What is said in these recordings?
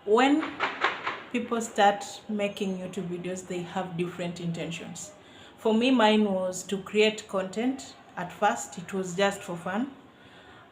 When people start making YouTube videos, they have different intentions. For me, mine was to create content. At first, it was just for fun,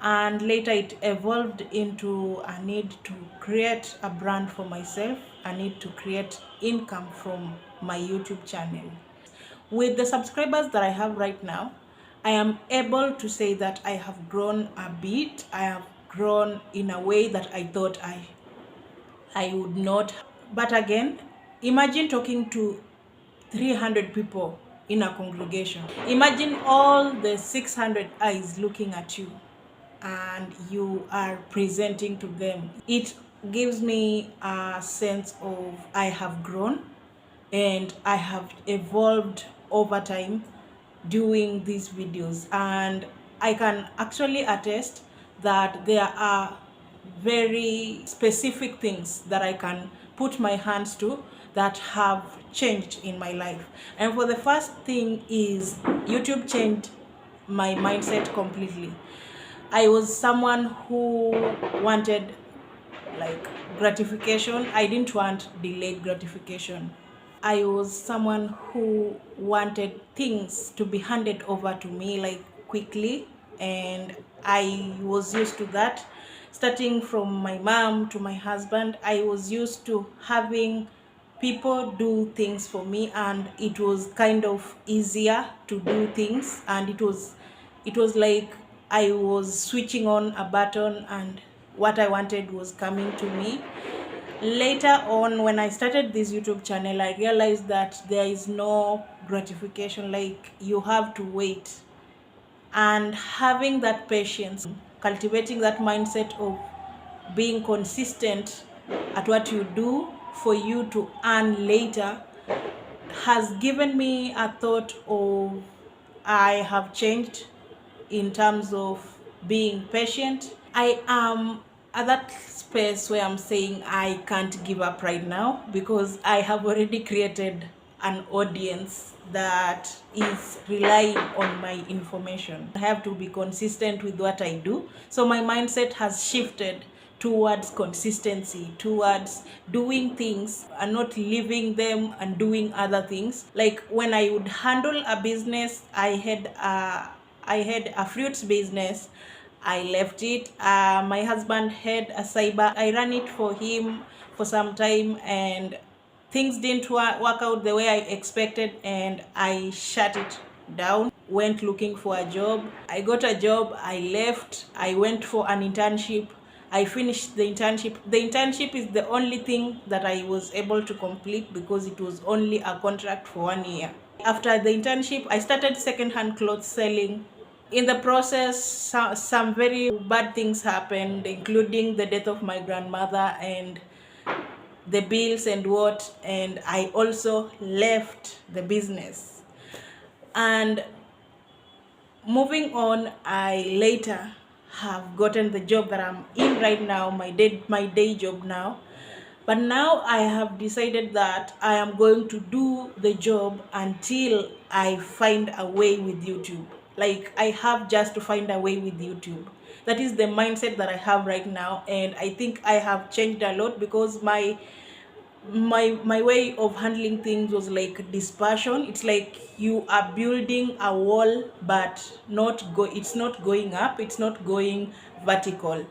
and later it evolved into a need to create a brand for myself, a need to create income from my YouTube channel. With the subscribers that I have right now, I am able to say that I have grown a bit. I have grown in a way that I thought I would not. But again, imagine talking to 300 people in a congregation. Imagine all the 600 eyes looking at you and you are presenting to them. It gives me a sense of I have grown and I have evolved over time doing these videos, and I can actually attest that there are very specific things that I can put my hands to that have changed in my life. And for the first thing is YouTube changed my mindset completely. I was someone who wanted like gratification. I didn't want delayed gratification. I was someone who wanted things to be handed over to me like quickly, and I was used to that. Starting from my mom to my husband, I was used to having people do things for me, and it was kind of easier to do things, and it was like I was switching on a button and what I wanted was coming to me. Later on, when I started this YouTube channel, I realized that there is no gratification, like you have to wait. And having that patience, cultivating that mindset of being consistent at what you do for you to earn later, has given me a thought of I have changed in terms of being patient. I am at that space where I'm saying I can't give up right now because I have already created an audience that is relying on my information. I have to be consistent with what I do. So my mindset has shifted towards consistency, towards doing things and not leaving them and doing other things. Like when I would handle a business, I had a fruits business. I left it. My husband had a cyber. I ran it for him for some time, and things didn't work out the way I expected, and I shut it down. Went looking for a job. I got a job. I left. I went for an internship. I finished the internship. The internship is the only thing that I was able to complete because it was only a contract for 1 year. After the internship, I started secondhand clothes selling. In the process, some very bad things happened, including the death of my grandmother and the bills and I also left the business. And moving on, I later have gotten the job that I'm in right now, my day job now. But now I have decided that I am going to do the job until I find a way with YouTube. Like I have just to find a way with YouTube. That is the mindset that I have right now, and I think I have changed a lot because my way of handling things was like dispersion. It's like you are building a wall, but it's not going up, it's not going vertical,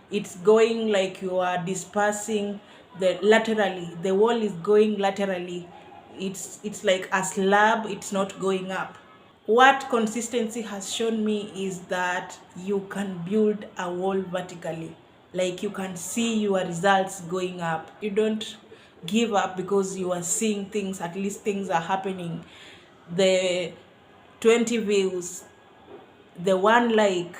it's going like you are dispersing the wall is going laterally. It's like a slab, it's not going up. What consistency has shown me is that you can build a wall vertically. Like you can see your results going up. You don't give up because you are seeing things, at least things are happening. The 20 views, the one like,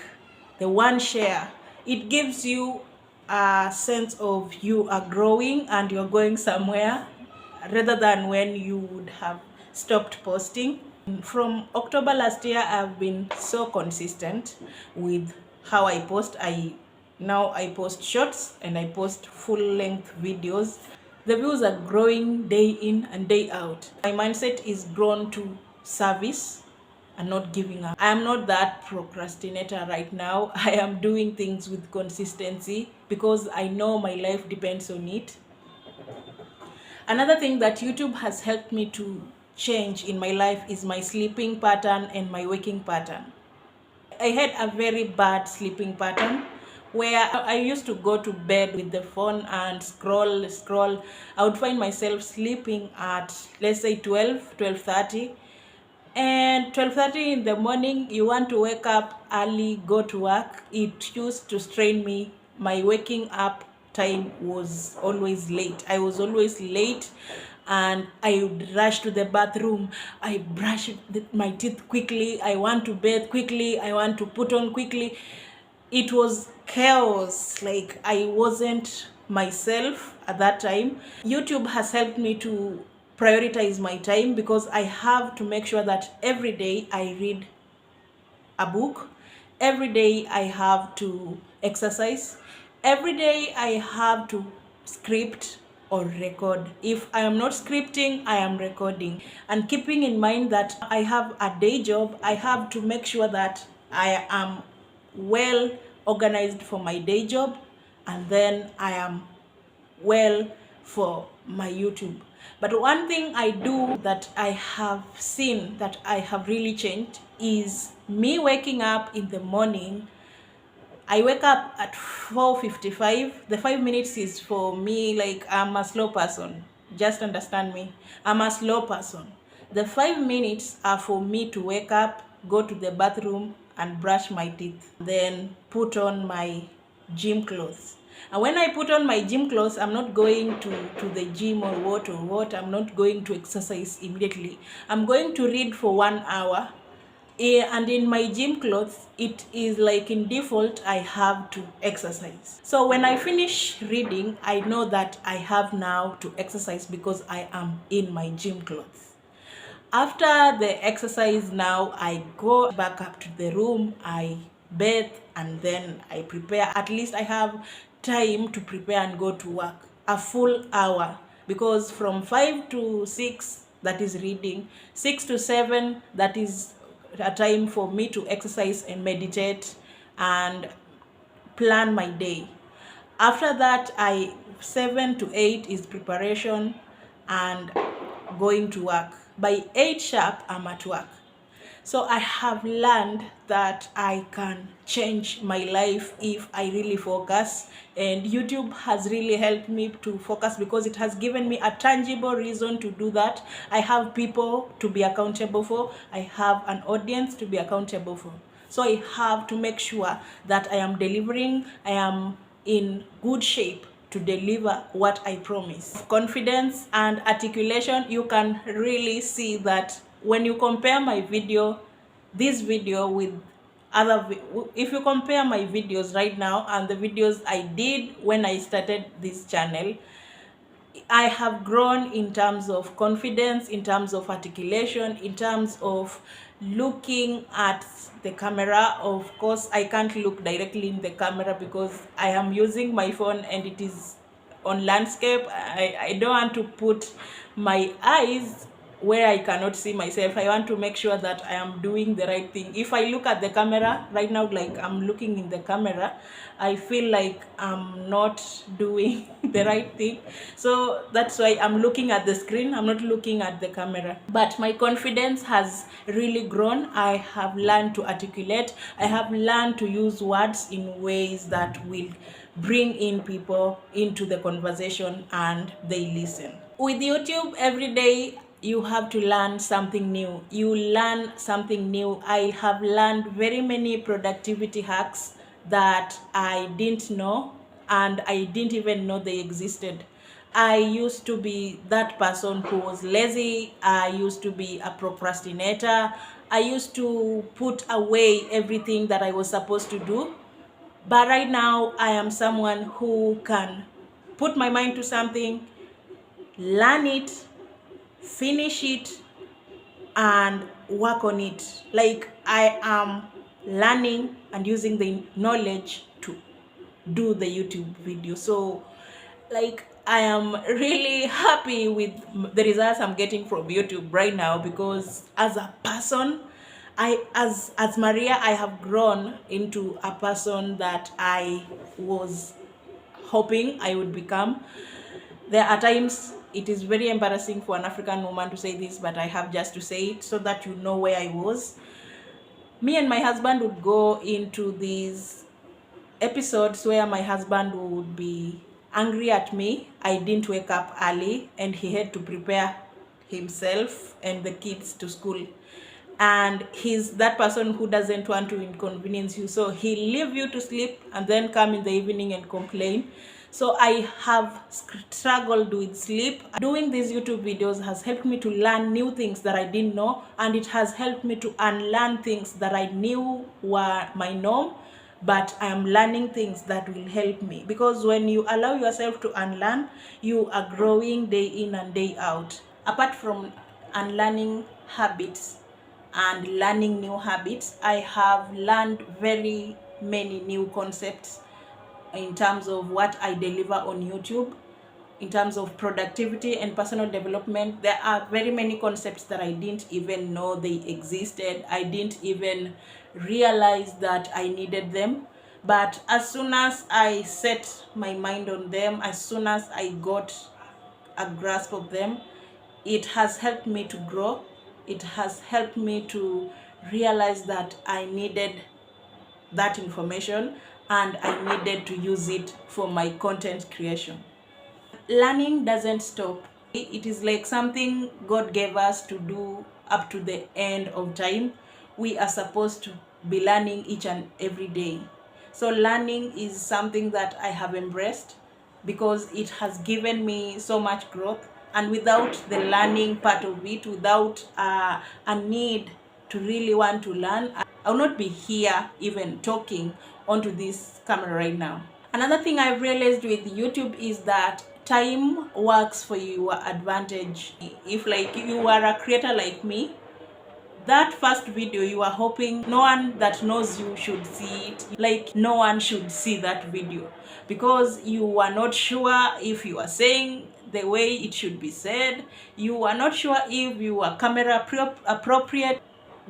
the one share, it gives you a sense of you are growing and you're going somewhere, rather than when you would have stopped posting. From October last year, I've been so consistent with how I post. I post shorts and I post full-length videos. The views are growing day in and day out. My mindset is grown to service and not giving up. I am not that procrastinator right now. I am doing things with consistency because I know my life depends on it. Another thing that YouTube has helped me to change in my life is my sleeping pattern and my waking pattern. I had a very bad sleeping pattern where I used to go to bed with the phone and scroll. I would find myself sleeping at, let's say, 12:30. And 12:30 in the morning, you want to wake up early, go to work. It used to strain me. My waking up time was always late. I was always late, and I would rush to the bathroom. I brush my teeth quickly. I want to bathe quickly. I want to put on quickly. It was chaos. Like, I wasn't myself at that time. YouTube has helped me to prioritize my time because I have to make sure that every day I read a book. Every day I have to exercise. Every day I have to script or record. If I am not scripting, I am recording. And keeping in mind that I have a day job, I have to make sure that I am well organized for my day job, and then I am well for my YouTube. But one thing I do that I have seen that I have really changed is me waking up in the morning. I wake up at 4:55. The 5 minutes is for me, like, I'm a slow person. Just understand me. I'm a slow person. The 5 minutes are for me to wake up, go to the bathroom, and brush my teeth. Then put on my gym clothes. And when I put on my gym clothes, I'm not going to the gym or what. I'm not going to exercise immediately. I'm going to read for 1 hour. And in my gym clothes, it is like in default I have to exercise. So when I finish reading, I know that I have now to exercise because I am in my gym clothes. After the exercise, now I go back up to the room, I bathe, and then I prepare. At least I have time to prepare and go to work, a full hour, because from 5 to 6, that is reading. 6 to 7, that is a time for me to exercise and meditate and plan my day. After that, 7 to 8 is preparation and going to work. By 8 sharp, I'm at work. So I have learned that I can change my life if I really focus, and YouTube has really helped me to focus because it has given me a tangible reason to do that. I have people to be accountable for. I have an audience to be accountable for. So I have to make sure that I am delivering, I am in good shape to deliver what I promise. Confidence and articulation, you can really see that when you compare this video with if you compare my videos right now and the videos I did when I started this channel, I have grown in terms of confidence, in terms of articulation, in terms of looking at the camera. Of course, I can't look directly in the camera because I am using my phone and it is on landscape. I don't want to put my eyes where I cannot see myself. I want to make sure that I am doing the right thing. If I look at the camera right now, like I'm looking in the camera, I feel like I'm not doing the right thing. So that's why I'm looking at the screen. I'm not looking at the camera. But my confidence has really grown. I have learned to articulate. I have learned to use words in ways that will bring in people into the conversation and they listen. With YouTube, every day you have to learn something new. You learn something new. I have learned very many productivity hacks that I didn't know, and I didn't even know they existed. I used to be that person who was lazy. I used to be a procrastinator. I used to put away everything that I was supposed to do. But right now, I am someone who can put my mind to something, learn it, finish it, and work on it. Like, I am learning and using the knowledge to do the YouTube video. So, like, I am really happy with the results I'm getting from YouTube right now, because as a person, as Maria, I have grown into a person that I was hoping I would become. There are times it is very embarrassing for an African woman to say this, but I have just to say it so that you know where I was. Me and my husband would go into these episodes where my husband would be angry at me. I didn't wake up early and he had to prepare himself and the kids to school, and he's that person who doesn't want to inconvenience you, so he'll leave you to sleep and then come in the evening and complain. So I have struggled with sleep. Doing these YouTube videos has helped me to learn new things that I didn't know, and it has helped me to unlearn things that I knew were my norm, but I am learning things that will help me, because when you allow yourself to unlearn, you are growing day in and day out. Apart from unlearning habits and learning new habits, I have learned very many new concepts in terms of what I deliver on YouTube. In terms of productivity and personal development, there are very many concepts that I didn't even know they existed. I didn't even realize that I needed them. But as soon as I set my mind on them, as soon as I got a grasp of them, it has helped me to grow. It has helped me to realize that I needed that information and I needed to use it for my content creation. Learning doesn't stop. It is like something God gave us to do up to the end of time. We are supposed to be learning each and every day. So learning is something that I have embraced because it has given me so much growth. And without the learning part of it, without a need to really want to learn, I will not be here even talking onto this camera right now. Another thing I've realized with YouTube is that time works for your advantage. If like you are a creator like me, that first video you are hoping no one that knows you should see it, like no one should see that video, because you are not sure if you are saying the way it should be said, you are not sure if you are camera appropriate.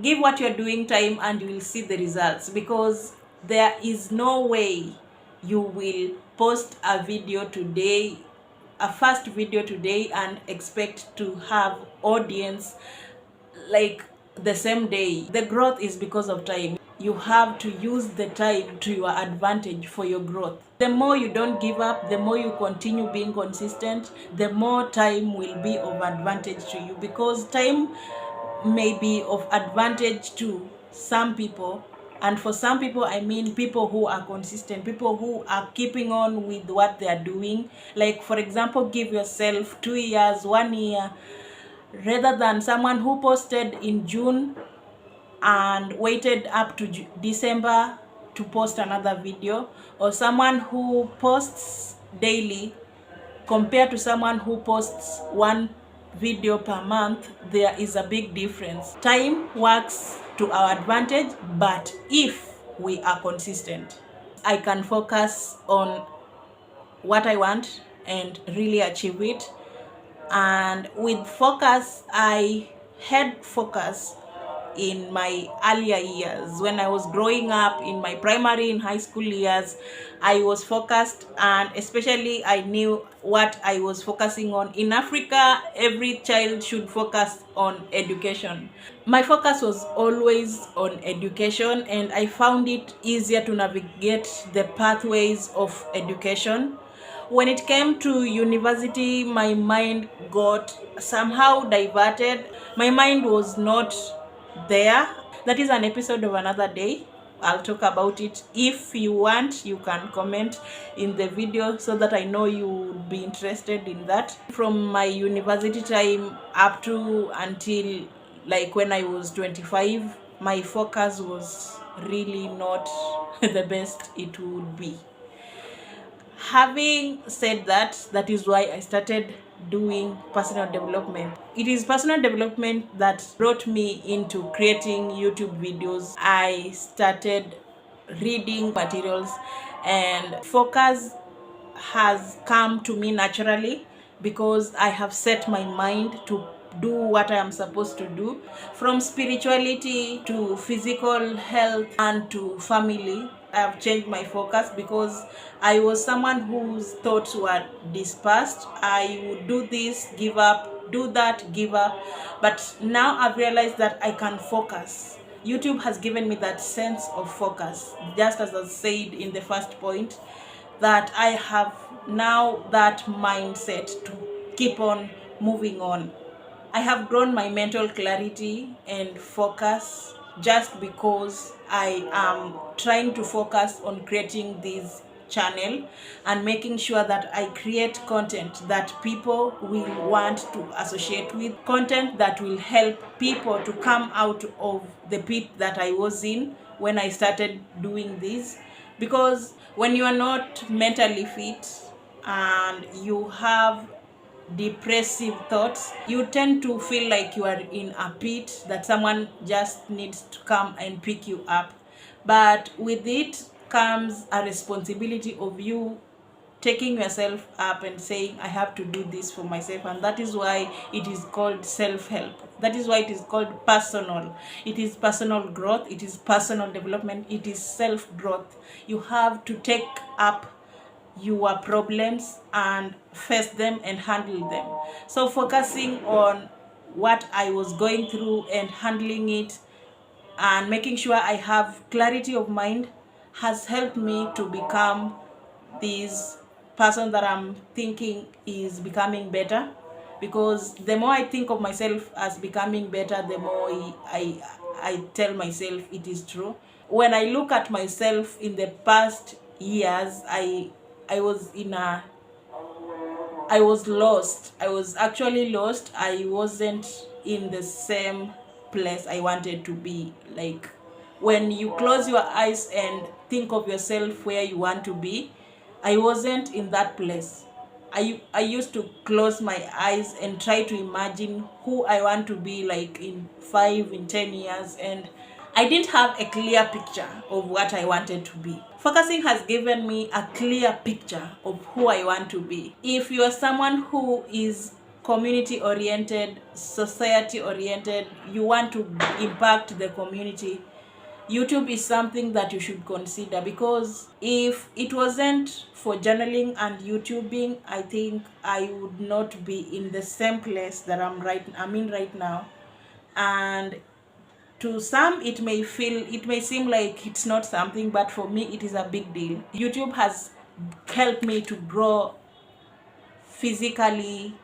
Give what you're doing time and you will see the results, because there is no way you will post a video today, a first video today, and expect to have audience like the same day. The growth is because of time. You have to use the time to your advantage for your growth. The more you don't give up, the more you continue being consistent, the more time will be of advantage to you, because time may be of advantage to some people, and for some people I mean people who are consistent, people who are keeping on with what they are doing. Like for example, give yourself 2 years, 1 year, rather than someone who posted in June and waited up to December to post another video, or someone who posts daily compared to someone who posts one video per month. There is a big difference. Time works to our advantage, but if we are consistent, I can focus on what I want and really achieve it. And with focus, I had focus in my earlier years. When I was growing up in my primary and high school years, I was focused, and especially I knew what I was focusing on. In Africa, every child should focus on education. My focus was always on education, and I found it easier to navigate the pathways of education. When it came to university, my mind got somehow diverted. My mind was not there. That is an episode of another day. I'll talk about it. If you want, you can comment in the video so that I know you would be interested in that. From my university time up to until like when I was 25, my focus was really not the best it would be. Having said that, that is why I started doing personal development. It is personal development that brought me into creating YouTube videos. I started reading materials, and focus has come to me naturally because I have set my mind to do what I am supposed to do, from spirituality to physical health and to family. I have changed my focus, because I was someone whose thoughts were dispersed. I would do this, give up, do that, give up. But now I've realized that I can focus. YouTube has given me that sense of focus, just as I said in the first point, that I have now that mindset to keep on moving on. I have grown my mental clarity and focus just because I am trying to focus on creating this channel and making sure that I create content that people will want to associate with, content that will help people to come out of the pit that I was in when I started doing this. Because when you are not mentally fit and you have depressive thoughts, you tend to feel like you are in a pit that someone just needs to come and pick you up. But with it comes a responsibility of you taking yourself up and saying, I have to do this for myself. And that is why it is called self-help. That is why it is called personal. It is personal growth, it is personal development, it is self-growth. You have to take up your problems and face them and handle them. So focusing on what I was going through and handling it and making sure I have clarity of mind has helped me to become this person that I'm thinking is becoming better. Because the more I think of myself as becoming better, the more I tell myself it is true. When I look at myself in the past years, I was lost. I was actually lost. I wasn't in the same place I wanted to be. Like, when you close your eyes and think of yourself where you want to be, I wasn't in that place. I used to close my eyes and try to imagine who I want to be, like in 5, in 10 years, and I didn't have a clear picture of what I wanted to be. Focusing has given me a clear picture of who I want to be. If you are someone who is community oriented, society oriented, you want to impact the community, YouTube is something that you should consider. Because if it wasn't for journaling and YouTubing, I think I would not be in the same place that I'm in right now. And to some it may seem like it's not something, but for me it is a big deal. YouTube has helped me to grow physically,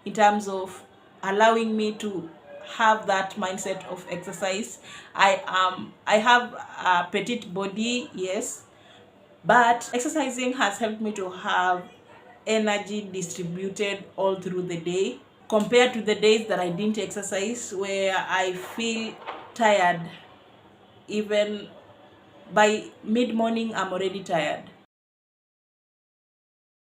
in terms of allowing me to have that mindset of exercise. I have a petite body, yes, but exercising has helped me to have energy distributed all through the day, compared to the days that I didn't exercise, where I feel tired. Even by mid-morning I'm already tired.